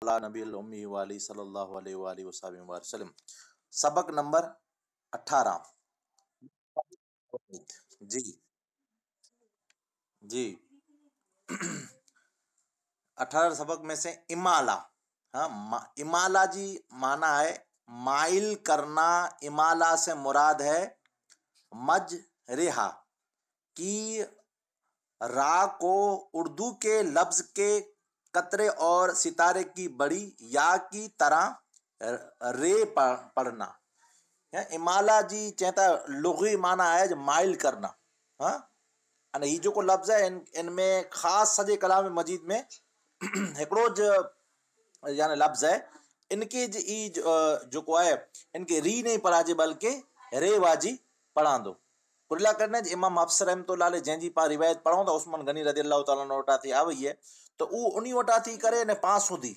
अला नबील उम्मी वाली सल्लल्लाहु अलैहि वसल्लम। सबक नंबर 18। जी जी 18 सबक में से इमाला। हाँ, इमाला जी माना है माइल करना। इमाला से मुराद है मज रेहा की रा को उर्दू के लफ्ज के कतरे और सितारे की बड़ी या की तरह रे पढ़ना है। इमाला जी चेता लुग़वी माना है जो माइल करना। हाँ, अने ही जो को लफ्ज़ है इनमें ख़ास सजे कलाम मजीद में हिकिड़ो यानी लफ्ज़ है इनके जो को है इनके री नहीं पढ़ाजे बल्कि रे वाजी पढ़ांदो। कुल्ला करने इमाम अफसर रहमतुल्लाह अलैह जंहिंजी पा रिवायत पढ़ूं त उस्मान गनी रज़ियल्लाहु तआला अन्हु वटां थी आवई है तो उ उन्ही वटां थी करे ने पां सुधी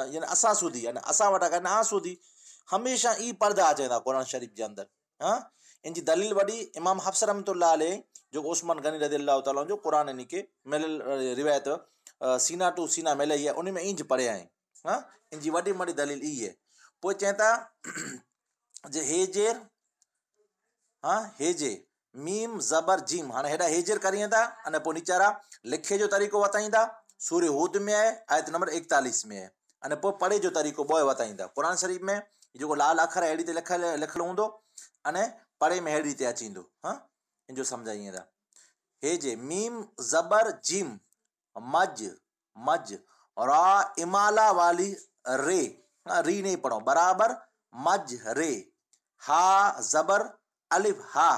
यानी असां सुधी यानी असां वटां करे आ सुधी हमेशा ई पर्दा अचे था कुरान शरीफ के अंदर। हाँ, इनकी दलील वड़ी इमाम अफसर रहमतुल्लाह अलैह जो उस्मान गनी रज़ियल्लाहु तआला जो कुरान इनके मिलल रिवायत सीना टू सीना मिलई है उन में इंज पढ़िया है। हाँ, इनकी वड़ी वड़ी दलील ई है। पोइ चेता जे हेजेर हाँ हेजे मीम जबर जीम हाँ हेडा हेजर करींदा अने पोइ नीचारा लिखे जो तरीक़ो बताईंदा। सूर्य हूद में है आयत नंबर 41 में है अने पोइ पढ़े जो तरीक़ो बोए बताईंदा। कुरान शरीफ में जो लाल अखर अहिड़ी ते लिखल हूंदो अने पढ़े में अहिड़ी ते अचींदो। हाँ, इन जो सम्झाईंदा हेजे मीम जबर जीम मज मज रा इमाला वाली रे री नहीं पढ़ो बराबर मज रे हा जबर अलिफ हा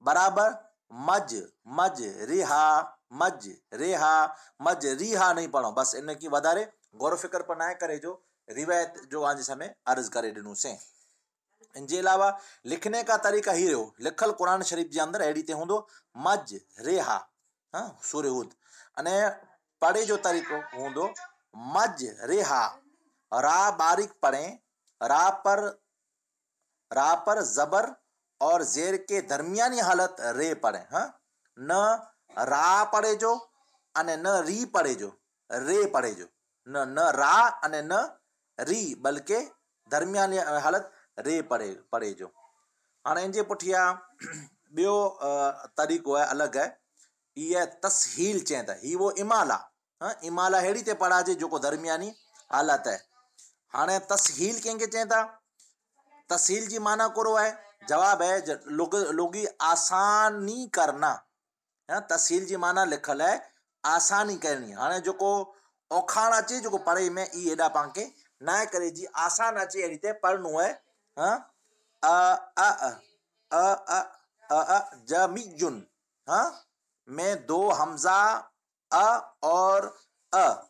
बराबर मज मज रिहा मज रेहा मज रिहा नहीं पढ़ो। बस इनकी वधारे गौर फिक्र पर ना करे जो रिवायत जो आज समय अर्ज करे दिनू से। इनके अलावा लिखने का तरीका ही रहो लिखल कुरान शरीफ के अंदर अड़ी ते होंदो मज रेहा। हाँ, सूर्य हूद अने पढ़े जो तरीको होंदो मज रेहा रा बारीक पढ़े रा पर जबर और जेर के दरमियानी हालत रे पढ़े। हाँ, न रा पढ़े जो अने न री पढ़े जो रे पढ़े जो न रा अने न री बल्कि दरमियानी हालत रे पढ़े जो। हाँ, इनके पुठिया बियो तरीक़ो है अलग है ये तसहील चेंदा ही वो इमाला। हाँ, इमाला हेड़ी ते पढ़ाजे जो को दरमियानी हालत है। हाँ, तसहील केंगे चेंदा तसहील जी माना करो है जवाब है लोगी आसानी करना। हाँ, तसहील जी माना लिखल है आसानी करनी। हाँ, जो को औखाण अचे जो को पढ़े में ई एडा पांके ना करे जी आसान अचे अड़ी ते पढ़नो है। हाँ, अ अ अ अ अ अ जमीजुन। हाँ, में दो हमजा अ और अ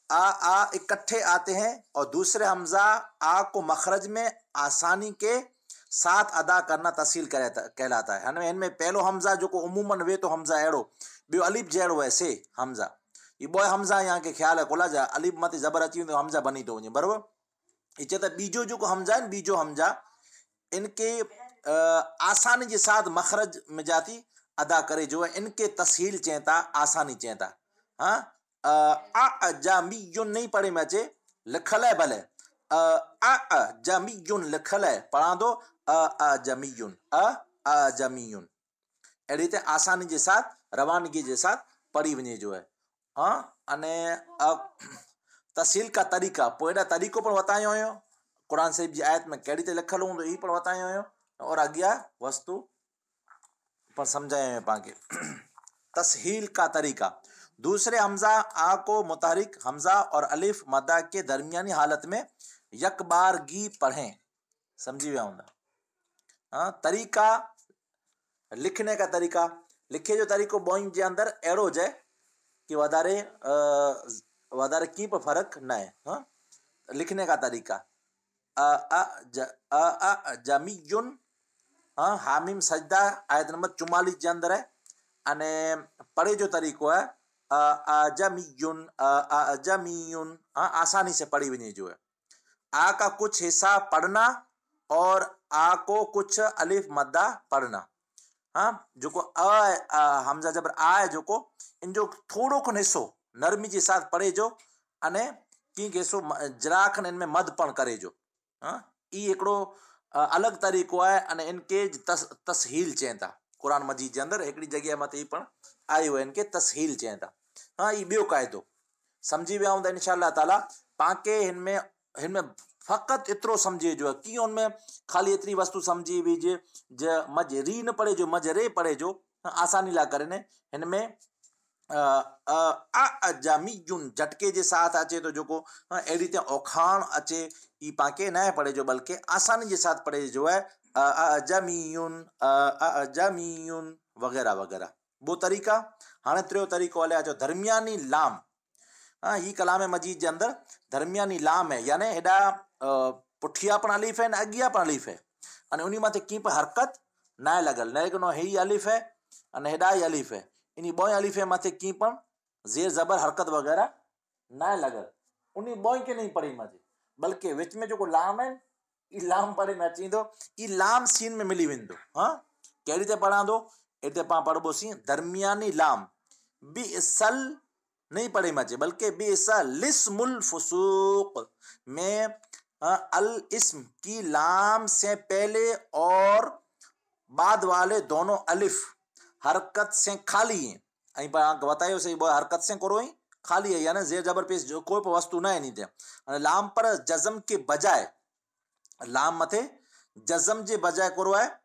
आ इकट्ठे आते हैं और दूसरे हमजा आ को मखरज में आसानी के साथ अदा करना तहसील कहलाता है। इनमें पहलो हमजा जो को उमूमन वे तो हमजा अड़ो बो अलिफ जड़ो है से हमजा ये बो हमजा यहाँ के ख्याल है कोला जा अलिफ मत जबर अची तो हमजा बनी तो वजे बराबर। ये चेता बीजो जो को हमजा है बीजो हमजा इनके आसानी के साथ मखरज में जाती अदा करे जो है इनके तसहील चेता आसानी चेता। हाँ, अजमीयुन नहीं पढ़े में अचे लिखल है भले अजमीयुन लिखल है पढ़ा दो अजमीयुन अजमीयुन अड़ी ते आसानी के साथ रवानगी के साथ पढ़ी वने जो है। हाँ, अने तसहील का तरीका पोएडा तरीको पर बतायो हो कुरान शरीफ की आयत में कड़ी ते लिखल हो तो पर बतायो हो और अगिया वस्तु पर समझाए पाके। तसहील का तरीका दूसरे हमजा आ को मुतहरिक हमजा और अलिफ मदा के दरमियानी हालत में यकबारगी पढ़ें। समझी हुआ होंगे। हाँ, तरीका लिखने का तरीका लिखे जो तरीको बोइंग के अंदर एड़ो जाए कि वधारे की पर फर्क न है। हाँ, लिखने का तरीका जमीयुन। हाँ, हामिम सजदा आयत नंबर 44 के अंदर है अने पढ़े जो तरीको है अजमीयुन अजमीयुन। हाँ, आसानी से पढ़ी वने जो है। आ का कुछ हिस्सा पढ़ना और आ को कुछ अलिफ मद्दा पढ़ना। हाँ, जो को हमजा जबर आ है जो को इन जो थोड़ो को हिस्सो नरमी के साथ पढ़े जो अने कंहिंखे सो जरा खनि हिन में मद पण करे जो। ई हिकिड़ो अलॻि तरीक़ो आहे अने इनके तसहील चवनि था। क़ुर मजीद जे अंदरि हिकिड़ी जॻह मथे ई पण आयो आहे, इनके तसहील चवनि था। ई ॿियो क़ाइदो सम्झी विया हूंदा इंशाअल्लाह ताला। पाणखे हिन में फ़क़ति एतिरो सम्झिजो आहे कीअं हुनमें ख़ाली एतिरी वस्तु सम्झी विझे ज मजरी न पढ़े जो, मजरे पढ़े जो, आसानी लाइ करे ने हिन में अजमीयुन झटके जे साथ अचे तो जेको अहिड़ी ते औखाण अचे, ई पाणखे न पढ़े जो बल्कि आसानी जे साथ पढ़े जो है अजमीयुन वग़ैरह वग़ैरह। वो तरीक़ा हाणे टियों तरीक़ो हलिया जो दरमियानी लाम। ही कलाम मजीद जे अंदर दरमियानी लाम है, यानी हेॾा पुठिया पण अलिफ है, अॻियां पण अलिफ है, अने उन मथे कीअं पे हरकत न लॻल, न लेकिन ही अलिफ है अने हेॾा ही अलिफ है, इन ॿोई अलिफ जे मथे कीअं पण ज़ेर ज़बर हरकत वग़ैरह न लॻल, उन ॿोई खे नहीं पढ़ी मजे, बल्कि विच में जेको लाम है ई लाम पढ़े में अची वेंदो, ई लाम सीन में मिली वेंदो। कहिड़ी ते पढ़ंदो, हिते पाण पढ़बोसीं दरमियानी लाम बिसल नहीं पढ़े मचे, बल्कि बिसलिस्मुल फुसूक में अल इस्म की लाम से पहले और बाद वाले दोनों अलिफ हरकत से खाली हैं। ऐं पाण बतायो सही हरकत से करो ही खाली है, यानी जेर जबर पेश जो कोई वस्तु न है नी थे। लाम पर जज़म के बजाय, लाम मथे जज़म जे बजाय करो है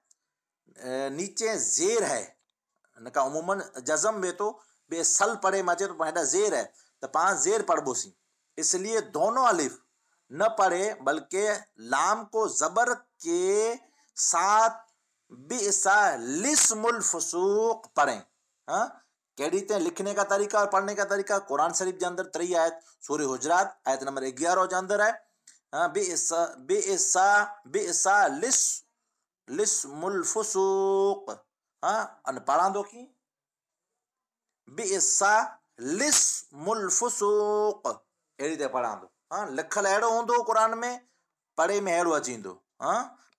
नीचे जेर है, नका उमूमन जज़म में तो बेसल पढ़े मचे तो हेॾा जेर है तो पाण जेर पढ़बोसी, इसलिए दोनों अलिफ न पढ़े बल्कि लाम को जबर के साथ बिसलिस्मुल फुसूक पढ़ें। कहिड़ी ते लिखने का तरीका और पढ़ने का तरीका कुरान शरीफ के अंदर 3 आयत सूरह हुजरात आयत नंबर 11 के अंदर है। बिसलिस्मुल फुसूक अने पढ़ांदो की बिसलिस्मुल फुसूक अहिड़ी ते पढ़ांदो। लिखल अहिड़ो हूंदो कुरान में, पढ़े में अहिड़ो अची वेंदो।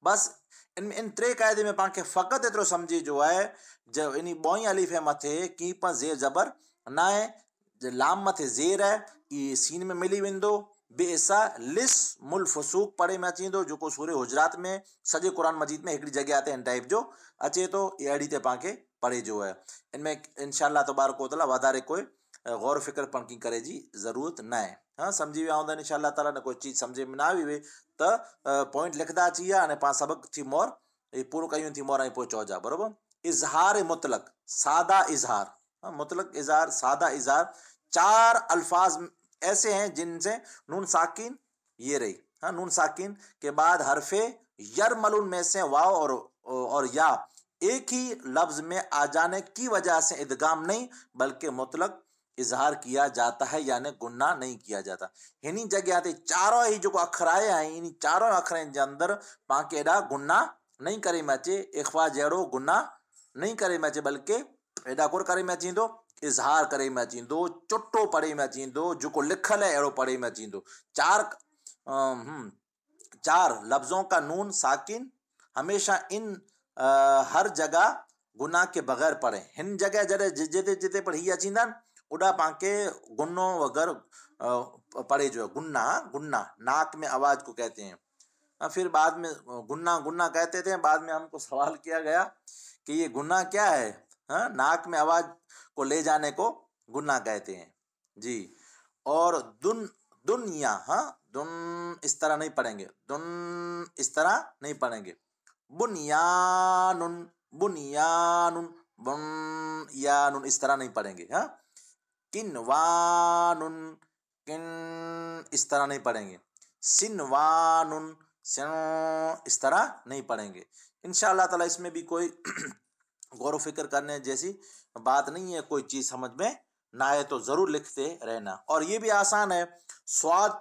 बस इन 3 क़ाइदे में पाण खे फ़क़ति एतिरो सम्झी जो आहे जो इन ॿोई अलिफ जे मथे की पण ज़ेर ज़बर न आहे, लाम मथे ज़ेर है, ई सीन में मिली वेंदो। बिसलिस्मुल फुसूक पढ़े में अची वेंदो, जेको सूरह हुजरात में सॼे कुरान मजीद में हिकिड़ी जॻह ते इन टाइप जो अचे तो, अहिड़ी ते पाण खे पढ़े जो है। इनमें इंशाअल्लाह तबारक व तआला वाधारे कोई गौर फिक्र पण की करे जी ज़रूरत न है। समझी विया हूंदा इंशाअल्लाह ताला। न कोई चीज़ समझ में ना आई वे तो पॉइंट लिखदा अची विया अने पाण सबक थी मोर पूरो कयूं थी मोर ऐं पोइ चओ जा बरोबर। इजहार मुतलक सादा इजहार, मुतलक इजहार सादा इजहार 4 अल्फाज ऐसे हैं जिनसे नून साकिन ये रही, नून साकिन के बाद हरफे यरमलुन में से वाव और या एक ही लफ्ज में आ जाने की वजह से इदगाम नहीं बल्कि मुतलक इजहार किया जाता है, यानी गुन्ना नहीं किया जाता। हिनी जगह ते चारों ही जो अखर आया है, इन चारों अखरनि जे अंदर पाण खे एॾा गुन्ना नहीं करे में अचे, इख्फा जहिड़ो गुन्ना नहीं करे में अचे, बल्कि एॾा कुर करे में अची वेंदो, इजहार करे में अची वेंदो, चुट्टो पढ़े में अची वेंदो, जेको लिखल है अहिड़ो पढ़े में अची वेंदो। 4 लफ्ज़ों का नून साकिन हमेशा इन हर जगह गुनाह के बगैर पढ़े। हिन जगह जॾहिं जिते जिते पर ही अची वेंदा उड़ा पाण खे गुन्नो वगैरह पढ़े जो है। गुन्ना, गुन्ना नाक में आवाज को कहते हैं। फिर बाद में गुन्ना गुन्ना कहते थे, बाद में हमको सवाल किया गया कि ये गुन्ना क्या है। नाक में आवाज को ले जाने को गुन्ना कहते हैं जी। और दुनिया, दुन इस तरह नहीं पढ़ेंगे, दुन इस तरह नहीं पढ़ेंगे। बुनियानुन, बुनियानुन, बुनियानुन इस तरह नहीं पढ़ेंगे। किनवानुन, किन इस तरह नहीं पढ़ेंगे। सिनवानुन, सिन इस तरह नहीं पढ़ेंगे। इंशाअल्लाह ताला इसमें भी कोई गौर फिक्र करने जैसी बात नहीं है। कोई चीज़ समझ में ना आए तो ज़रूर लिखते रहना। और ये भी आसान है, स्वाद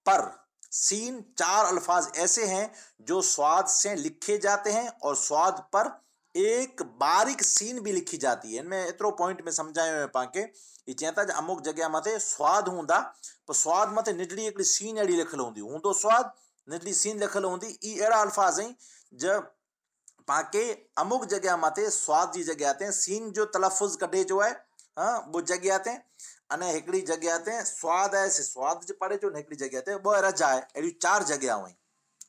पर सीन 4 अल्फाज ऐसे हैं जो स्वाद से लिखे जाते हैं और स्वाद पर एक बारीक सीन भी लिखी जाती है। इनमें एतिरो पॉइंट में समझायो है पाण खे। ये चवनि था अमुक जगह मथे स्वाद हूंदा, पर स्वाद मथे निडड़ी हिकिड़ी सीन अहिड़ी लिखियल हूंदी, हूंदो स्वाद निडड़ी सीन लिखियल हूंदी। ई अहिड़ा अल्फाज आहिनि जो पाण खे अमुक जगह मथे स्वाद जी जगह ते सीन जो तलफ़ुज़ कढे जो है, वो जगह ते अने हिकिड़ी जॻह ते स्वाद आहे, स्वाद जे पढ़े जो न, हिकिड़ी जॻह ते ॿ रजा आहे, अहिड़ी 4 जॻह हुई।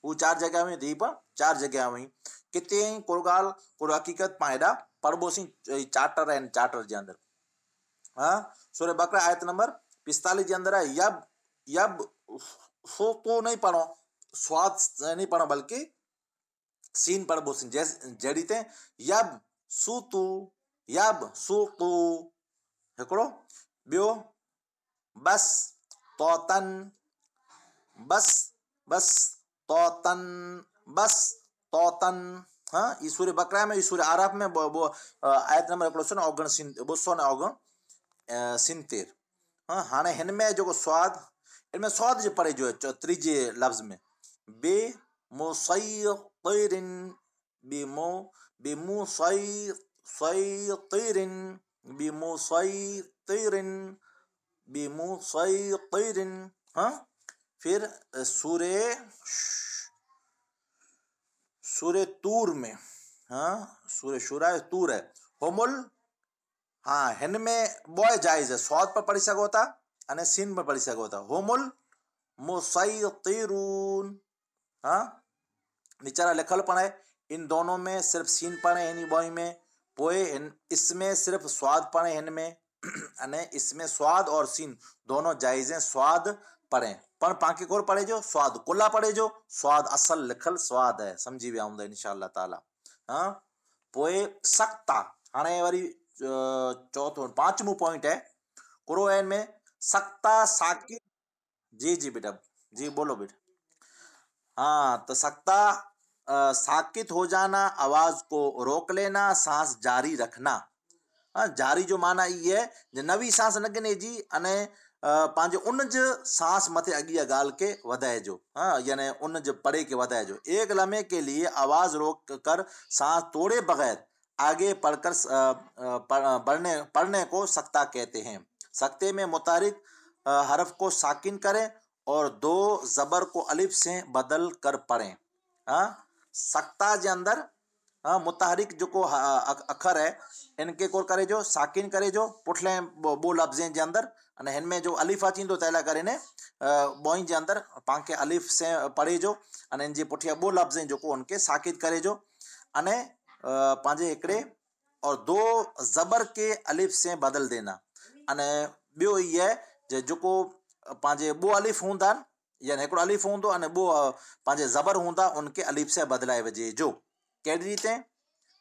वो 4 जॻह हुई, दीप 4 जॻह हुई। किथे कोई ॻाल्हि कोई हक़ीक़त पाण हेॾा पढ़बोसीं चार्टर आहिनि, चार्टर जे अंदरि। हाँ, सूरह बकरा आयत नंबर 45 के अंदर है, यब यब सो तो नहीं पढ़ो, स्वाद नहीं पढ़ो, बल्कि सीन पढ़बो सीन, जैसे जड़ी ते यब सूतू, यब सूतू हिकिड़ो। ॿियो बस तौतन, बस बस तौतन, बस तौतन। हाँ, ये सूर्य बकरा में, ये सूर्य आराफ में आयत नंबर 269 हाँ, हाणे हिन में जो स्वाद, इनमें स्वाद जो पढ़े जो है त्रीजे लफ्ज में, बे मुसय्यतिरिन, बिमुसय्यतिरिन, बिमुसय्यतिरिन, बिमुसय्यतिरिन। हाँ, फिर सूर्य तूर में, हाँ, सूर्य शुरा तूर है, होमुल। हाँ, हिन में बोय जायज है, स्वाद पर पढ़ी सको था अने सीन पर पढ़ी सको था। होमुल मुसय्यतिरून। हाँ, निचारा लिखल पण है, इन दोनों में सिर्फ सीन पढ़े, इन बोई में पोए, इसमें सिर्फ स्वाद पढ़े हिन में अने इसमें स्वाद और सीन दोनों जायज हैं, स्वाद पढ़े पण पाके कोर पढ़े जो स्वाद कुल्ला पढ़े जो, स्वाद असल लिखल स्वाद है, समझी विया हूंदा इंशाअल्लाह ताला। हाँ, पोए सख्ता, हाणे वरी चौथो 5वां पॉइंट है कुरआन में सख्ता साकित। जी जी बेटा, जी बोलो बेटा। हाँ, तो सख्ता साकित हो जाना, आवाज को रोक लेना, सांस जारी रखना। हाँ, जारी जो माना ये है जे नवी सांस न गिने जी अने पंहिंजे उन ज सांस मथे अॻियां ॻाल्हि के वधाए जो। हाँ, यानी उन ज पड़े के वधाए जो। एक लम्हे के लिए आवाज रोक कर सांस तोड़े बगैर आगे पढ़कर पढ़ने को सख्ता कहते हैं। सख्ते में मुतारिक हरफ को साकिन करें और 2 जबर को अलिफ से बदल कर पढ़ें। हाँ, सख्ता जे अंदर मुतहरिक जो को अखर है इनके को करे जो साकिन करे जो पुठले बो लफ्ज़ें जे अंदर, अने हिन में जो अलिफ अचींदो तैला करे ने बोई जे अंदर पांखे अलिफ से पढ़े जो, अने इन जे पुठिया बो लफ्ज़ें जो को उनके साकित करे जो, अने पांजे हिकड़े और 2 जबर के अलिफ से बदल देना। अने ॿियो ई है जे जो को पांजे बो अलिफ हूंदा, यानी हिकड़ो अलिफ हूंदो अने बो पांजे जबर हूंदा, उनके अलिफ से बदलाए वजे जो। कहिड़ी रीते?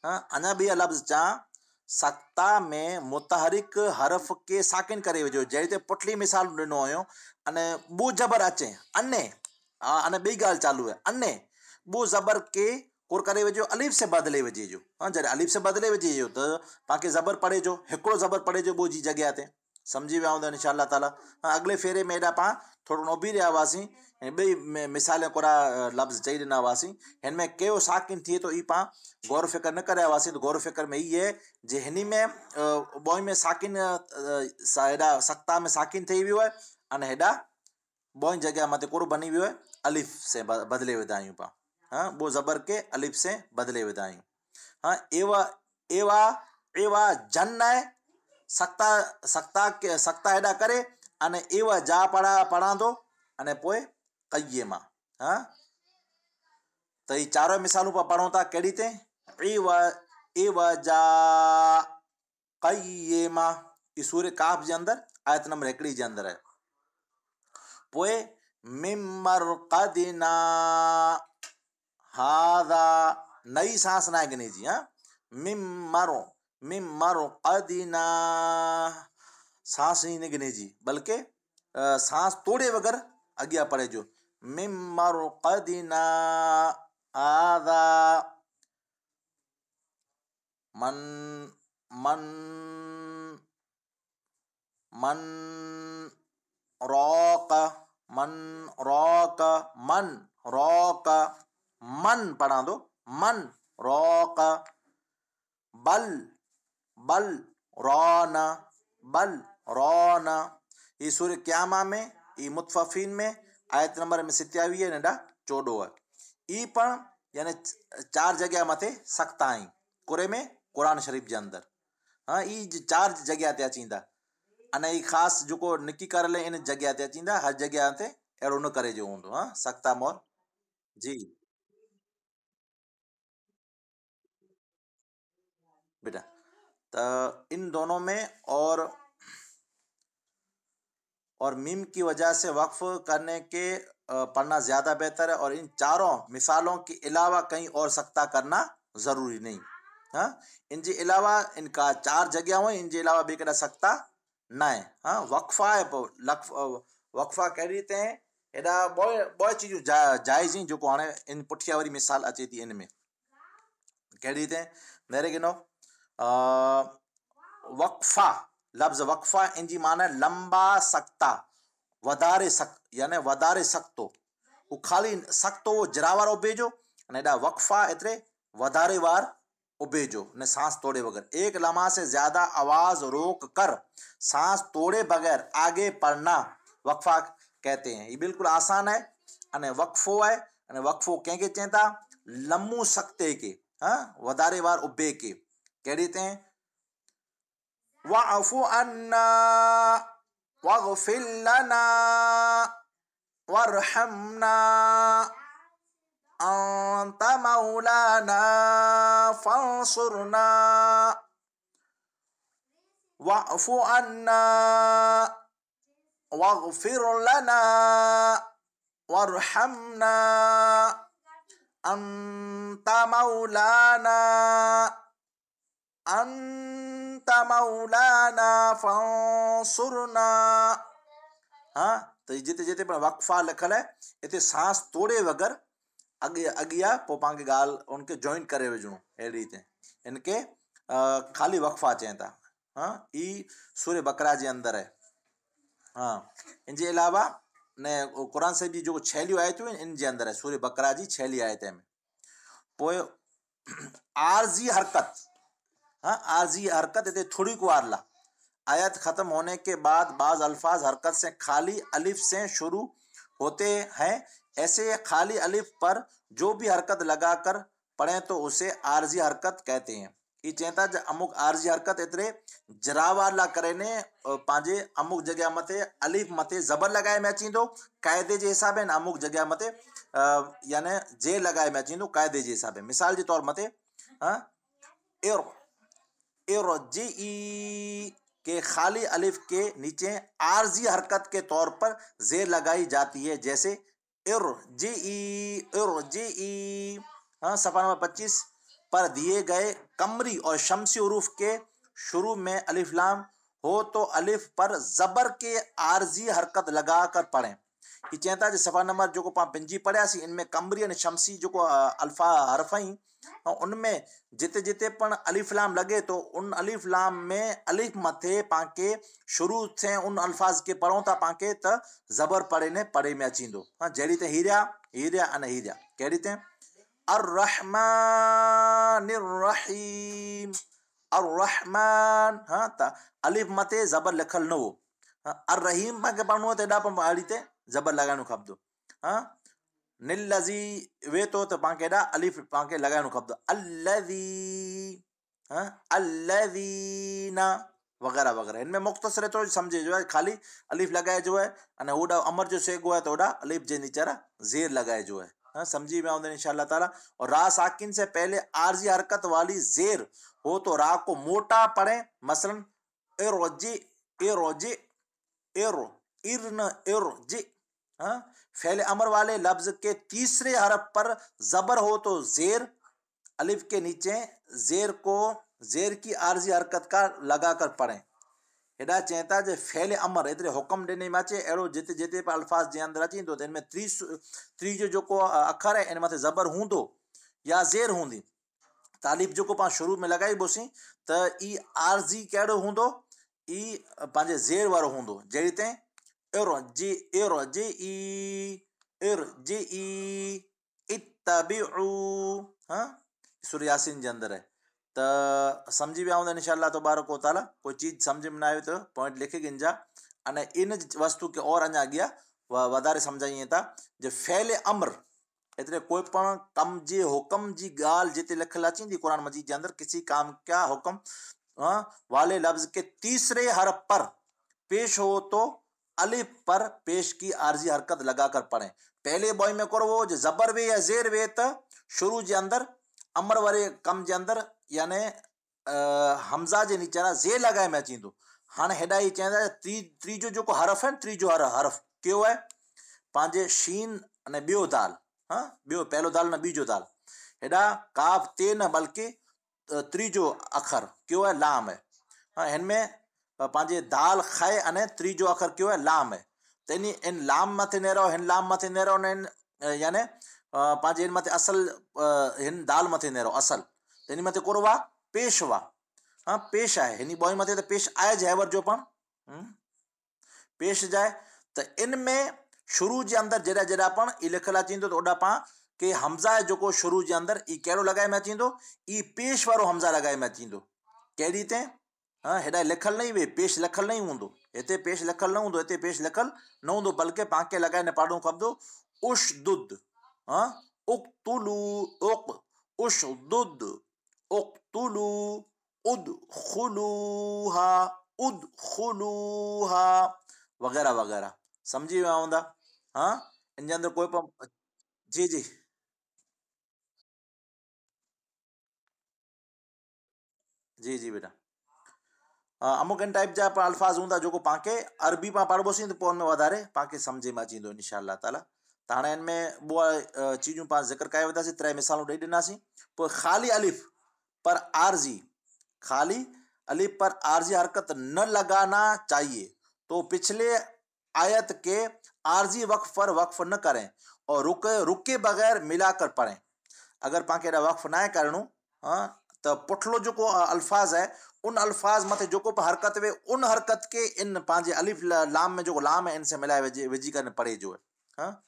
अञा ॿिया लफ्ज़ चा सख्ता में मुतहरिक हरफ के साकिन करे वजो, जहिड़ी ते पुठली मिसाल ॾिनो हुयो, अने बो जबर अचे अने, अने ॿी ॻाल्हि चालू है, अने बो जबर के कुर करे वजो अलिफ से बदले वजे जो। हाँ, जॾहिं अलिफ से बदले वजे जो त पाके जबर पढ़े जो, हिकिड़ो जबर पढ़े जो बो जी जॻह ते, समझी विया हूंदा इंशाअल्लाह ताला। हाँ, अगले फेरे में एॾा पाण थोरो नोबी रहिया हुआसीं, ॿई मिसाल कोरा लफ्ज़ चई ॾिना हुआसीं, हिन में कयो साकिन थिए तो ई पाण गौर फिक्र न करे हुआसीं। तो गौर फिक्र में ये है जे हिनी में बोई में साकिन हेॾा सख्ता में साकिन थी वियो है, अने हेॾा बोई जगह मथे कुर बनी वियो है, अलिफ से बदले विधा आहियूं पाण। हाँ, वो जबर के अलिफ से बदले विधा आहियूं। हाँ, एवा एवा एवा जन है, सख्ता सख्ता के सख्ता हेॾा करे अने एवा जा पढ़ा दो अने पोए कय्यमा। हाँ, तो ये चारों मिसालों पर पढ़ो था, कहिड़ी ते एवा जा कय्यमा, ये सूर्य काफ जे अंदर आयत नंबर 1 जे अंदर है। पोए मिम्मर कदिना हादा, नई सांस ना गिने जी। हाँ, मिम्मर कदिना सांस ही नहीं गिने जी, बल्कि सांस तोड़े बगैर अगिया पड़े जो, मिम्मर कदिना हादा मन मन मन रौक, मन रौक, मन रौक, मन पढ़ा दो, मन रौक, बल बल रौना, बल रौना। ये सूर्य क्यामा में, ये मुतफफीन में आयत नंबर में 27 नंढा 14 है। ई पण यानी 4 जगह मथे सख्ता आई कुरे में कुरान शरीफ जे अंदर। हाँ, ई 4 जगह ते अचींदा, अने ई ख़ासि जेको निकी करल इन जॻह ते अचींदा, हर जॻह ते अहिड़ो न करे जो हूंदो। हाँ, सख्ता मोर जी बेटा। तो इन दोनों में और मीम की वजह से वक्फ करने के पढ़ना ज़्यादा बेहतर है, और इन चारों मिसालों के अलावा कहीं और सख्ता करना ज़रूरी नहीं। हाँ, इनके अलावा इनका चार जगह हुई, इनके अलावा भी कदा सख्ता न है। हाँ, वक्फा है वक्फा कह रीते हैं एडा बहुत चीज़ों जायज़ ही जो हाणे इन पुठिया वारी मिसाल अचे थी इनमें कह रीते हैं मेरे गिनो वक्फा लफ्ज़ वक्फा इनजी माना लंबा सख्ता वधारे सख्त यानी वधारे सख्तो वो खाली सख्तो वो जरावार उबेजो अने एडा वक्फा एतरे वधारे वार उबेजो ने सांस तोड़े बगैर एक लम्हा से ज्यादा आवाज रोक कर सांस तोड़े बगैर आगे पढ़ना वक्फा कहते हैं। ये बिल्कुल आसान है अने वक्फो है अने वक्फो कंहिंखे चवनि था लम्बू सख्ते के हाँ वधारे वार उबे के कह रीते हैं वाफु अन्ना वगफिर लना वरहमना अंत मौलाना फंसुरना वाफु अन्ना वगफिर लना वरहमना अंत मौलाना फंसुरना। हाँ, तो जिते जिते पण वक्फा लिखल है इते सांस तोड़े बगैर अगे अगिया पो पांखे गाल उनके जॉइन करे विझणो अहिड़ी रीते इनके खाली वक्फा चवनि था। हाँ, ई सूर्य बकरा जे अंदर है। हाँ, इनके अलावा ने कुरान शरीफ जी जो छहलियूं आयतूं इन जे अंदर है सूर्य बकरा जी छहली आयत में पोइ आरजी हरकत। हाँ, आरजी हरकत इतने थोड़ी को आरला आयत खत्म होने के बाद बाज अल्फाज हरकत से खाली अलिफ से शुरू होते हैं। ऐसे खाली अलिफ पर जो भी हरकत लगाकर पढ़ें तो उसे आरजी हरकत कहते हैं। ये चवंदा जो अमुक आरजी हरकत एतिरे जरावार ला करे ने पंहिंजे अमुक जगह मथे अलिफ मथे ज़बर लगाए में अचींदो क़ाइदे जे हिसाब न अमुक जगह मथे यानी जे लगाए में अचींदो क़ाइदे जे हिसाब। मिसाल के तौर मथे हाँ इरजी के खाली अलिफ के नीचे आरजी हरकत के तौर पर जेर लगाई जाती है जैसे इरजी। हाँ, सफ़ा नंबर 25 पर दिए गए कमरी और शमसी उरूफ के शुरू में अलिफ लाम हो तो अलिफ पर जबर के आरजी हरकत लगा कर पढ़ें। ये चवंदा जो सफ़ा नंबर जो पाण पिंजी पढ़ियासीं इनमें कमरी और शमसी जो अल्फा हरफ आई उनमें जिते जिते पण अलिफ लाम लगे तो उन अलिफ लाम में अलिफ मथे पाके शुरू से उन अल्फाज के पढ़ो था पाके त जबर पढ़े ने पढ़े में अचींदो। हाँ, जहिड़ी ते हीरिया हीरिया अने हीरिया कहिड़ी ते अर्रहमानिर रहीम अर्रहमान। हाँ, त अलिफ मथे जबर लिखल न हो। हाँ, अर्रहीम पाके पढ़नो है तेॾा पण अड़ी ते जबर लगाइणो खपंदो। हाँ, निल्लज़ी वे तो पाके एॾा अलिफ पाके लगाइणो खपंदो अल्लज़ी। हाँ, अल्लज़ीना वगैरह वगैरह इनमें मुख्तसर थोड़ी समझे जो है खाली अलिफ लगाए जो है अने ओडा अमर जो सेगो है तो ओडा अलिफ जे नीचे जेर लगाए जो है। हाँ, समझी में आउंदे इंशाअल्लाह ताला। और रा साकिन से पहले आरजी हरकत वाली जेर हो तो रा को मोटा पढ़े मसलन इरजी इरजी इर इरन इरजी। हाँ, फेल अमर वाले लफ्ज के तीसरे हरफ पर जबर हो तो जेर अलिफ के नीचे जेर को जेर की आरजी हरकत का लगाकर पढ़ें। हेॾा चवंदा जे फेल अमर एतिरे हुक्म ॾिने में अचे अहिड़ो जिते जिते पे अल्फाज जे अंदरि अचींदो त इनमें त्री जो जेको अखर है इन मथे जबर हूंदो या जेर हूंदी तालिब जो पाण शुरू में लगाईबोसीं त ई आरजी कहिड़ो हूंदो ई पंहिंजे जेर वारो हूंदो जहिड़ी ते इरजी इरजी इरजी इत्तबिउ। हाँ, सूरह यासीन जे अंदर है त समझी विया हूंदा इंशाअल्लाह तबारक व तआला। कोई चीज समझ में न आयो तो पॉइंट लिखे गिंजा अने इन वस्तु के और अञा अॻियां वधारे समझाइए था जो फेल अमर एतिरे कोई पण कम जे हुक्म जी गाल जिते लिखल अचींदी कुरान मजीद के अंदर किसी काम का हुक्म वाले लफ्ज के तीसरे हरफ पर पेश हो तो अलिफ पर पेश की आर्जी हरकत लगाकर पढ़ें। पहले बॉय में करो वो जो जबर वे या जेर वे तो शुरू जे अंदर अमर वारे कम जे अंदर यानी हमज़ा जे नीचे जे लगाए में अची थो। हाँ हेॾा ही चवंदा तीजो जो हरफ है तीजो हरफ कयो है पंहिंजे शीन अने ॿियो दाल। हाँ ॿियो पहलो दाल न बीजो दाल हेॾा काफ ते न बल्कि तीजो अखर कयो है लाम है। हाँ इनमें पंहिंजे दाल खाए अने तीजो अखर कयो है लाम है। तो इन लाम मथे न रहो हिन लाम मथे न रहो न यानी पंहिंजे हिन मथे असल हिन दाल मथे न रहो असल तो इन मथे कोरो वा पेश वा। हाँ पेश है हिन बॉय मथे तो पेश आए जैवर जो पण पेश जाए। तो इनमें शुरू जे अंदर जड़ा जड़ा पण ई लिखल अची तो ओडा पा के हमज़ा जो शुरू जे अंदर ई केड़ो लगाए में अची ई पेश वारो हमज़ा लगाए में अची केड़ी ते। हाँ हेॾा लिखल नहीं वे पेश लिखल नहीं होंदो हिते पेश लिखल न होंदो हिते पेश लिखल न होंदो बल्कि पाके लगाए ने पढ़ो खपदो उशदुद। हाँ उक्तुलू उक उशदुद उक्तुलू उदखुलूहा उदखुलूहा वगैरह वगैरह समझी विया हूंदा। हाँ इन अंदर कोई जी जी जी जी बेटा अमुक इन टाइप जा अल्फाज हूंदा जो पाके अरबी में पढ़बोसीं तो उनमें वधारे पाके समझ में अची इंशाअल्लाह ताला। तो हाँ इनमें वो चीज़ों पास जिक्र कया वेंदासीं त्रै मिसालूं ॾेई ॾिनासीं। पोइ खाली अलिफ पर आर्जी खाली अलिफ पर आर्जी हरकत न लगाना चाहिए तो पिछले आयत के आर्जी वक्फ पर वक्फ न करें और रुके रुके बगैर मिलाकर पढ़ें। अगर पाके वक्फ ना करणो हाँ तो पुठलो जो अल्फाज है उन अल्फाज मथे जो हरकत वे उन हरकत के इन पांजे अलिफ लाम में जो लाम है इनसे मिलाए विझी कर पढ़े जो है। हाँ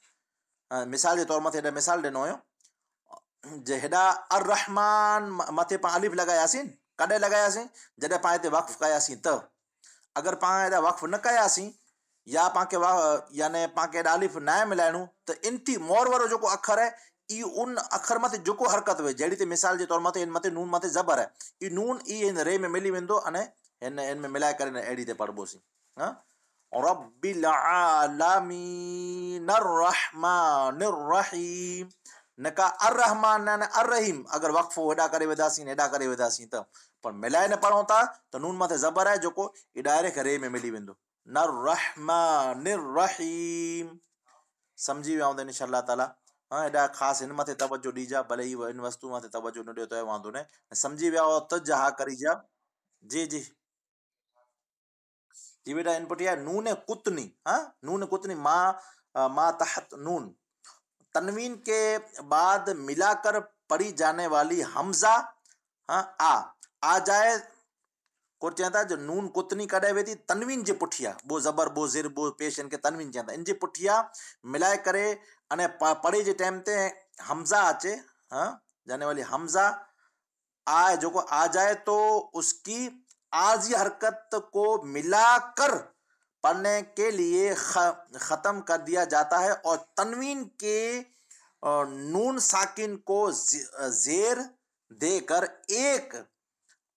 मिसाल के तौर मथे हेॾा मिसाल ॾिनो हुयो जे हेॾा अर रहमान मथे पा अलिफ लगायासीं कॾहिं लगायासीं जॾहिं पाण हिते वक्फ कयासीं त अगर पाण हेॾा वक्फ न कयासीं या पाके यानी पाके हेॾा अलिफ न मिलाइणो तो इंती मोर वारो जो अखर है ई उन अखर मथे जो हरकत वे जड़ी मिसाल के तौर मथे इन मथे नून मथे जबर है ई नून ई इन रे में मिली वेंदो अने इन में मिलाए करे एड़ी ते पढ़बोसीं। हाँ रब्बिल आलमीन अर्रहमानिर रहीम नका अर्रहमान न अर्रहीम अगर वक्फ हेॾा करे वेंदासीं हेॾा करे वेंदासीं त पर मिलाए न पढ़ूं था तो नून मथे जबर है जो ई डायरेक्ट रे में मिली वेंदो नर रहमानिर रहीम समझी विया हूंदा इंशाअल्लाह ताला। हाँ हेॾा ख़ासि हिन मथे तवज्जो ॾिजा भले ही इन वस्तु मथे तवज्जो न ॾियो त वांदो न समझी विया हो त जहा करीजा। जी जी जी बेटा इनपुट है नून कुतनी। हाँ नून कुतनी माँ तहत नून तनवीन के बाद मिलाकर पढ़ी जाने वाली हमजा। हाँ आ जाए को चवंदा जो नून कुतनी कॾहिं वेंदी तनवीन जे पुठिया बो जबर बो ज़िर बो पेश इनके तनवीन चवंदा इन जे पुठिया मिलाए करे अने पढ़े जे टाइम ते हमजा अचे। हाँ जाने वाली हमजा आ जो को आ जाए तो उसकी आजी हरकत को मिलाकर पढ़ने के लिए खत्म कर दिया जाता है और तनवीन के नून साकिन को जेर देकर एक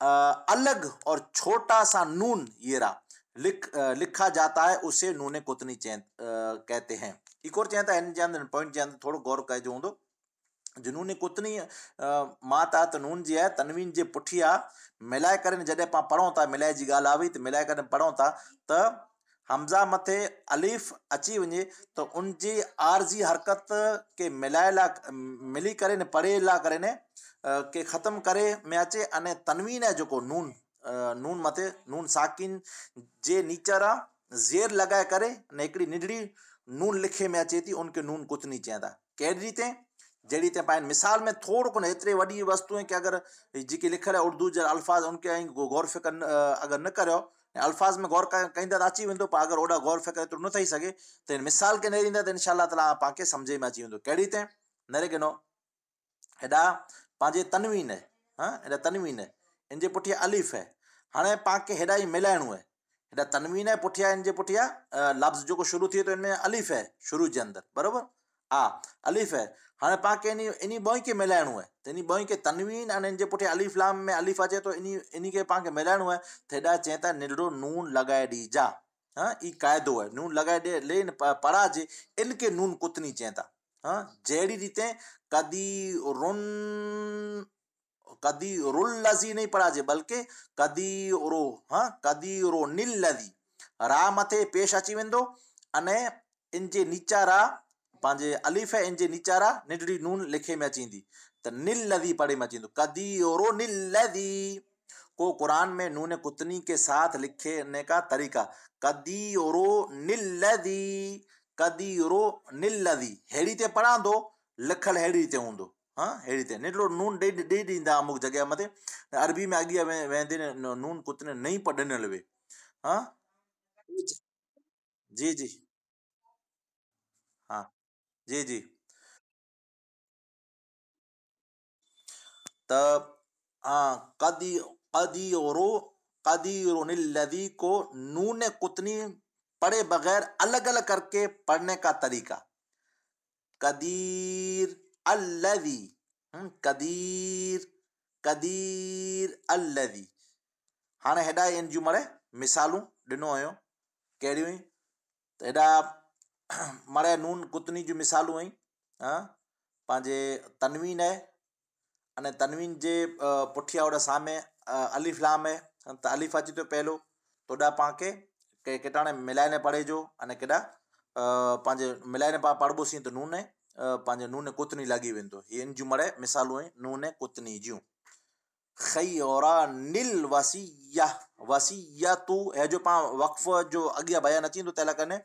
अलग और छोटा सा नून येरा लिखा जाता है उसे नूने कुतनी कहते हैं। एक और चवंदा इन पॉइंट जे अंदर थोड़ो गौर कजो हूंदो जो नून कुतनी माता त नून जी है तनवीन जे पुठिया मिलाए करे जॾहिं पाण पढ़ूं था मिलाए जी ॻाल्हि आवी तो मिलाए करे पढ़ूं था त हमज़ा मथे अलिफ अची वञे तो उनजी आर्जी हरकत के मिलाए मिली करे ने पढ़े ला करे ने के ख़त्म करे में अचे अने तनवीन है जो नून नून मथे नून साकिन जे नीचरा ज़ेर लगाए करे ने हिकिड़ी निडड़ी नून लिखे में अचे थी उनके नून कुतनी चवंदा कहिड़ी ते जड़ी ते पाइन मिसाल में थोड़ो को एतरी वडी वस्तु है कि अगर जी लिखल है उर्दू जो अल्फाज उनके गौर फिक्र अगर न करो अल्फाज में गौर कंदा तो अची वेंदो पर अगर ओडा गौर फिक्र एतिरो न थी सके तो इन मिसाल के न ॾींदा तो इंशाअल्लाह ताला पाके समझे में अची वेंदो कहिड़ी ते नरे गिनो हेॾा पंहिंजे तनवीन है। हाँ हेॾा तनवीन है इन जे पुठिया अलिफ है हाणे पाके हेॾा ही मिलाइणो है हेॾा तनवीन है पुठिया इन जे पुठिया लफ्ज़ जो शुरू थिए तो इनमें अलिफ है शुरू जे अंदर बराबर अलिफ है हाँ पाके इन ॿई के मिलाइणो है तो इन ॿई के तनवीन अने इन जे पुठिया अलिफ लाम में अलिफ अचे तो इन के पाके मिलाइणो है तो हेॾा चवनि था निडड़ो नून लगाए ॾिजा। हाँ ई क़ाइदो है। नून लगाए ॾे लेन पढ़ाजे इनके नून कुतनी चवनि था। हाँ जहिड़ी रीते कदी रुल लज़ी नहीं पढ़ाजे बल्कि कदी रो। हाँ कदी रो निल लज़ी रा मथे पेश अची वेंदो अने इनजे नीचा रा पंहिंजे अलिफ है इनजे नीचा रा निडड़ी नून लिखे में अची वेंदी त निल लज़ी पढ़े में अची वेंदो कदी रो निल लज़ी। को कुरान में नून कुतनी के साथ लिखने का तरीका कदी रो निल लज़ी कदी रो निल लज़ी हेड़ी ते पढ़ा दो लिखल हेड़ी ते हूंदो। हाँ हेड़ी ते निडड़ो नून ॾेई ॾींदा अमुक जगह मथे अरबी में अॻियां वेंदे नून कुतने नहीं ॾिनल वे। हाँ जी जी हाँ जी जी त हाँ कदीरो निल्लज़ी को नून कुतनी पढ़े बगैर अलग अलग करके पढ़ने का तरीका कदीर अल्लज़ी कदीर कदीर अल्लज़ी। हाणे हेॾा इन जूं मड़े मिसालूं ॾिनो हुयो कहिड़ियूं हुई त हेॾा मड़े नून कुतनी जूं मिसालूं हुई। हाँ पंहिंजे तनवीन है अने तनवीन जे पुठियां ओॾा सामे अलिफ लाम है त अलिफ अची तो पहलो तोॾा पाण खे केटाणे मिलाइने पढ़े जो अने केॾा पंहिंजे मिलाइने पा पढ़बोसीं त नून पंहिंजे नून कुतनी लॻी वेंदो। इन जूं मड़े मिसालूं आहिनि नून कुतनी जूं। खैरा निल वसिया वसिया तू है जो पाण वक्फ जो अॻियां बयान अची वेंदो तंहिं कने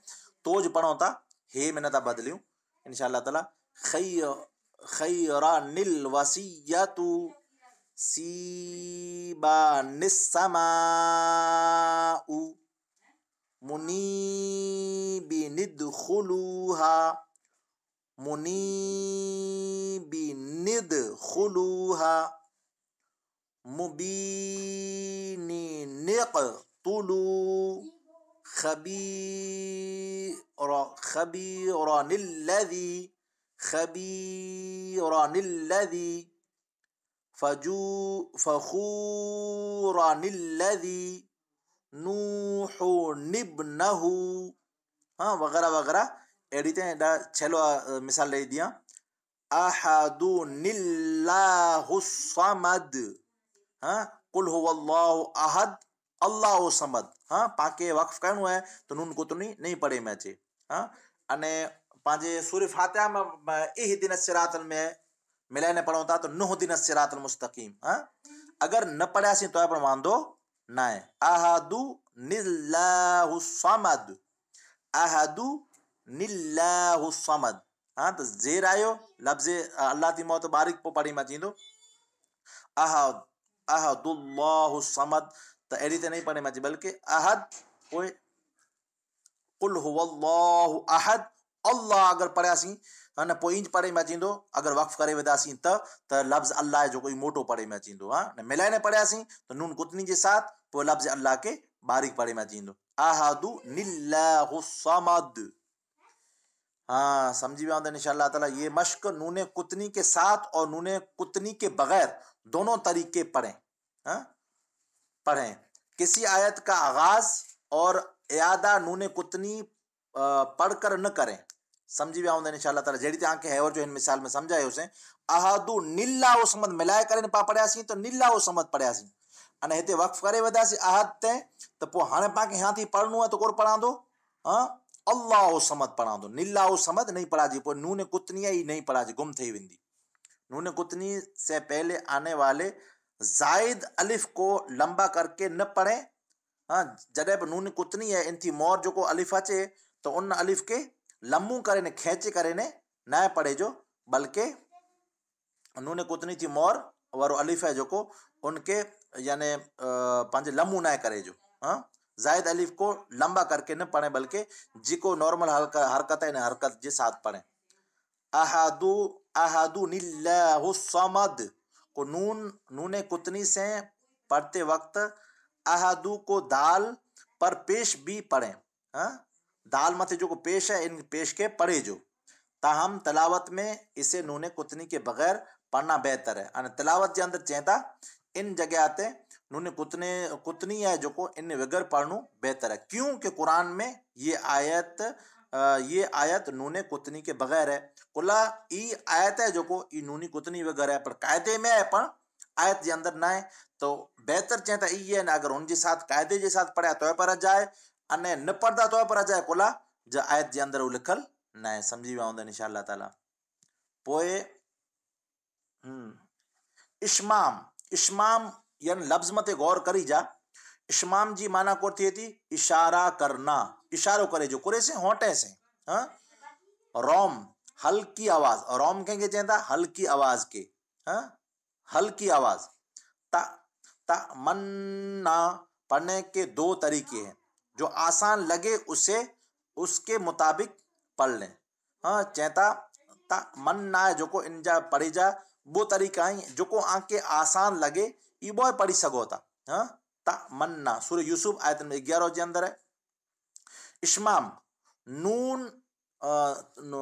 तोज पढ़ूं था हे में नथा बदिलियूं इंशाअल्लाह ताला। खैरा निल वसिया तू सीबा निस्समाउ मुनीबी निदखुलूहा मुनीबी निदखुलूहा मुबीनी निक़तुलू खबीरनिल्लज़ी खबीरनिल्लज़ी फखूरनिल्लज़ी नूहुनिब्नहु। हाँ वगैरह वगैरह अहिड़ी ते एॾा छेलो मिसाल ॾेई दियां। अहदुनिल्लाहुस्समद हाँ कुल हुवल्लाहु अहद अल्लाहु समद। हाँ पाके वक्फ करणो है तो नून कुतनी नहीं पढ़े में अचे। हाँ अने पंहिंजे सूरह फातिहा में इहदिन सिरातल में मिलाइने पढ़ूं था तो नुहदिन सिरातल मुस्तकीम। हाँ अगर न पढ़ियासीं तो पण वांदो न आहे। अहदु निल्लाहु समद अहदु निल्लाहु समद। हाँ तो ज़ेर आयो लफ्ज़ अल्लाह ती मौत बारिक पो पढ़ी में अची वेंदो अहद अहदुल्लाहु समद त अहिड़ी ते नहीं पढ़े में अचे बल्कि अहद पोइ कुल हुवल्लाहु अहद अल्लाह अगर पढ़ियासीं है न पोइ इंज पढ़े में अची वेंदो। अगर वक्फ करे वेंदासीं त लफ्ज़ अल्लाह जो कोई मोटो पढ़े में अची वेंदो। हाँ मिलाइने पढ़ियासीं तो नून कुतनी के साथ पोइ लफ्ज़ अल्लाह के बारीक पढ़े में अची वेंदो अहदु निल्लाहु समद। हाँ समझी विया इंशाअल्लाह ताला। ये मश्क नूने कुतनी के साथ और नूने कुतनी के बगैर दोनों तरीके पढ़ें। हाँ पढ़ें किसी आयत का आगाज और यादा नूने कुतनी पढ़कर न करें। समझी विया इंशाअल्लाह ताला। जहिड़ी तव्हांखे हैवर जो इन मिसाल में सम्झायोसीं अहदु निल्लाहु समद मिलाए करे पा पढ़ियासीं तो निल्लाहु समद पढ़ियासीं अने हिते वक्फ करे वेंदासीं अहद ते त पोइ हाणे पाण खे थी पढ़णो आहे तो कोन पढ़ांदो। हाँ अल्लाहु समद पढ़ांदो निल्लाहु समद नहीं पढ़ाजी पोइ नून कुतनी ही नहीं पढ़ाजी गुम थी वेंदी। नून कुतनी से पहले आने वाले जायद अलिफ को लंबा करके न पढ़े। हाँ जॾहिं बि नून कुतनी है इन थी मोर जो को अलिफ अचे तो उन अलिफ के लम्बू करे ने खेचे करे ने न पढ़े जो बल्कि नून कुतनी थी मोर वारो अलिफ है जो को उनके यानी पंहिंजे लम्बू न करे जो। हाँ जायद अलिफ को लंबा करके न पढ़े बल्कि जिको नॉर्मल हरकत है इन हरकत के साथ पढ़े। अहदु अहदु निल्लाहु समद को नून कुतनी से पढ़ते वक्त अहदु को दाल पर पेश भी पढ़े। हाँ दाल मथे जो को पेश है इन पेश के पढ़े जो। ताहम तलावत में इसे नून कुतनी के बगैर पढ़ना बेहतर है। अने तलावत के अंदर चेता इन जगह ते नूने कुतनी है जो को इन वगैर पढ़नू बेहतर है। क्यों कि कुरान में ये आयत नूने कुतनी के बगैर है। कुला ई आयत है जो को ई नूनी कुतनी वगैरह है, पर कायदे में है, पर आयत जे अंदर ना है। तो बेहतर चए त ई है न, अगर उनके साथ कायदे के साथ पढ़ा तो पर जाए, अने न पढ़दा तो पर जाए कुला जो आयत जे अंदर लिखल ना है। समझी विया हूंदा इंशाअल्लाह ताला। पोए इश्माम, इश्माम यानी लफ्ज मते गौर करी जा। इश्माम जी माना को थिए थी इशारा करना, इशारो करे जो कुरे से होंठे से। हाँ, रोम हल्की आवाज, रोम कहेंगे चेंदा हल्की आवाज के। हाँ, हल्की आवाज। ता ता मन्ना पढ़ने के दो तरीके हैं, जो आसान लगे उसे उसके मुताबिक पढ़ लें। हाँ, चेता ता मन्ना है जो को इंजा पढ़ी जा वो तरीका ही जो को आंके आसान लगे ये वो पढ़ी सको था। हाँ, ता मन्ना सूरह यूसुफ आयत नंबर 11 के अंदर है। इश्माम नून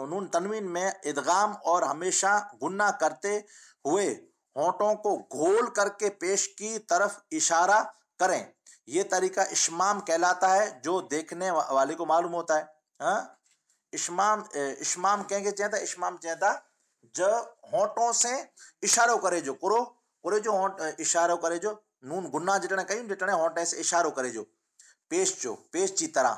नून तनवीन में इदगाम और हमेशा गुन्ना करते हुए होंठों को घोल करके पेश की तरफ इशारा करें, यह तरीका इश्माम कहलाता है, जो देखने वाले को मालूम होता है। हाँ, इश्माम कहेंगे चाहता, इश्माम चाहता जो होंठों से इशारो करे जो कुरो जो होंठ इशारो करे जो नून गुन्ना जितने कहीं जितने होंठे से इशारो करे जो पेश की तरह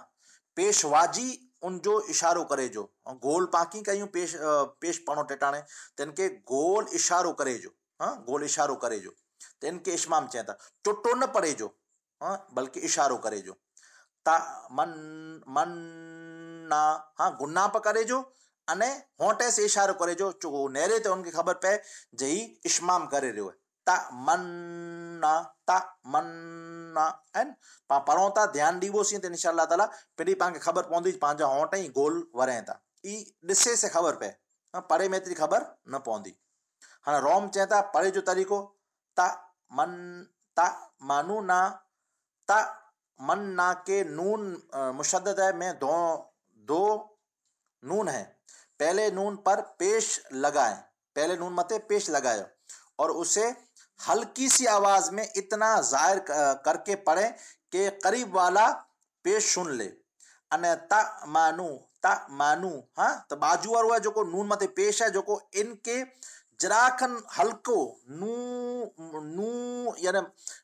पेशवाजी उन जो इशारो करे जो गोल पाकी कहीं पेश पणो टेटाने तिनके गोल इशारो करे जो। हाँ, गोल इशारो करे जो तिनके इश्माम चाहता चुट्टो न पड़े जो। हाँ, बल्कि इशारो करे जो। ता मन ना हाँ गुन्ना पकड़े जो अने होंठे से इशारो करे जो चो नेरे तो उनकी खबर पे जई इश्माम करे रहो है। ता मन्ना एन पा पढ़ो था ध्यान दीवो सी ते इंशाअल्लाह ताला पेडी पांके खबर पौंदी पांजा होंठ ही गोल वरे था ई दिसे से खबर पे। हाँ, पढ़े में इतनी खबर न पौंदी। हाँ, रोम चेता पढ़े जो तरीको ता मानू ना ता मन्ना के नून मुशद्दद है में दो नून है। पहले नून पर पेश लगाएं, पहले नून मते पेश लगाए और उसे हल्की सी आवाज में इतना जाहिर करके पढ़े कि करीब वाला पेश सुन ले। अने ता मानू हाँ तो बाजू वाला जो को नून मते पेश है जो को इनके जराखन हल्को नू यानी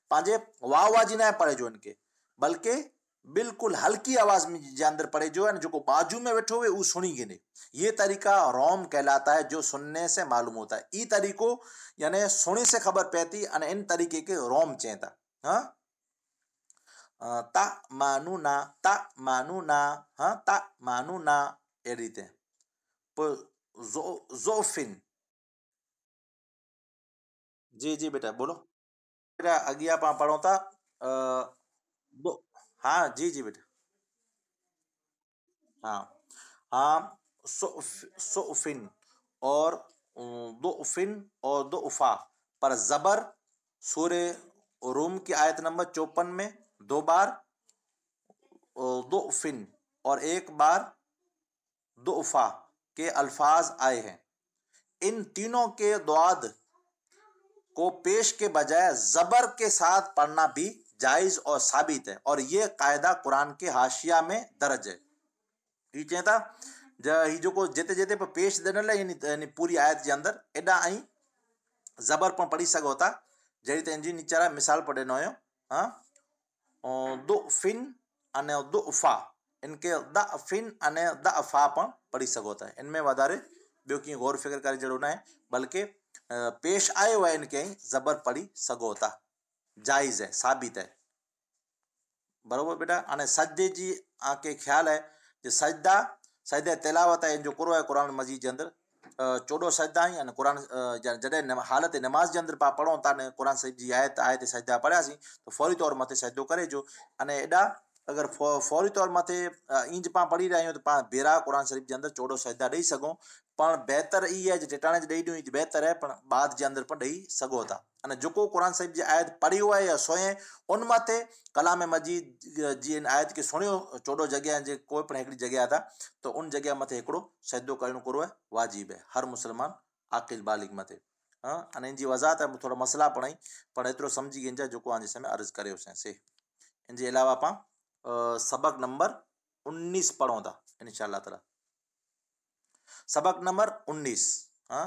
पांजे वाजी ना पड़े जो इनके, बल्कि बिल्कुल हल्की आवाज में जे अंदर पड़े जो है जो को बाजू में बैठो हुए वो सुनी गिने। ये तरीका रोम कहलाता है, जो सुनने से मालूम होता है। ई तरीको यानी सुनी से खबर पैती अने इन तरीके के रोम चेता। हाँ, ता मानू ना हाँ ता मानू ना ए रीते जोफिन। जी जी बेटा बोलो बेटा अगी आप पढ़ो था दो। हाँ जी जी बेटा। हाँ हाँ सोफिन और दो उफा पर जबर सूरे रूम की आयत नंबर 54 में 2 बार दो फिन और 1 बार दो उफा के अल्फाज आए हैं। इन तीनों के द्वाद को पेश के बजाय जबर के साथ पढ़ना भी जायज और साबित है, और यह कायदा कुरान के हाशिया में दर्ज है। ये चेता ही जो को जेते जेते पर पेश देने ला यानी पूरी आयत के अंदर एडा आई जबर पर पढ़ी सको था जरी ते इंजी नीचारा मिसाल पढ़े नो। हाँ, दो फिन अने दो उफा इनके द फिन अने द अफा पर पढ़ी सको था। इनमें वाधारे बियो की गौर फिक्र करे जड़ो ना है, बल्कि पेश आए हुआ इनके जबर पढ़ी सको था, जायज है, साबित है। बरोबर बेटा। अने सजदे जी आके ख्याल है जो सजदा तिलावत है जो कुरो है कुरान मजीद के अंदर 14 सजदा ही कुरान जडे हालत नमाज के अंदर पा पढ़ो था ने कुरान शरीफ जी आयत सजदा पढ़ियासीं तो फौरी तौर मथे सजदो करे जो। अने एडा अगर फौरी तौर मथे इंज पा पढ़ी रहा आहियूं तो पा बेरा कुरान शरीफ के अंदर 14 सजदा ॾेई सघूं, पर बेहतर ई है जो टिटाणे ॾेई ॾियूं बेहतर है, पर बाद के अंदर पर ॾेई सघो था। अने जेको कुरान शरीफ जी आयत पढ़ी हुआ है या सोए उन मथे कलाम मजीद जी इन आयत के सुनियो 14 जगह जे कोई पण हिकड़ी जगह था तो उन जगह मथे हिकड़ो सजदो करणो करो है वाजिब है हर मुसलमान आकिल बालिग मथे। हाँ अने इन जी वज़ाहत है थोड़ा मसला पढ़ाई पर एतिरो समझी गए जो आने समय अर्ज करे से इन जे अलावा आप सबक नंबर 19 पढ़ो था इंशाअल्लाह ताला। सबक नंबर 19 हाँ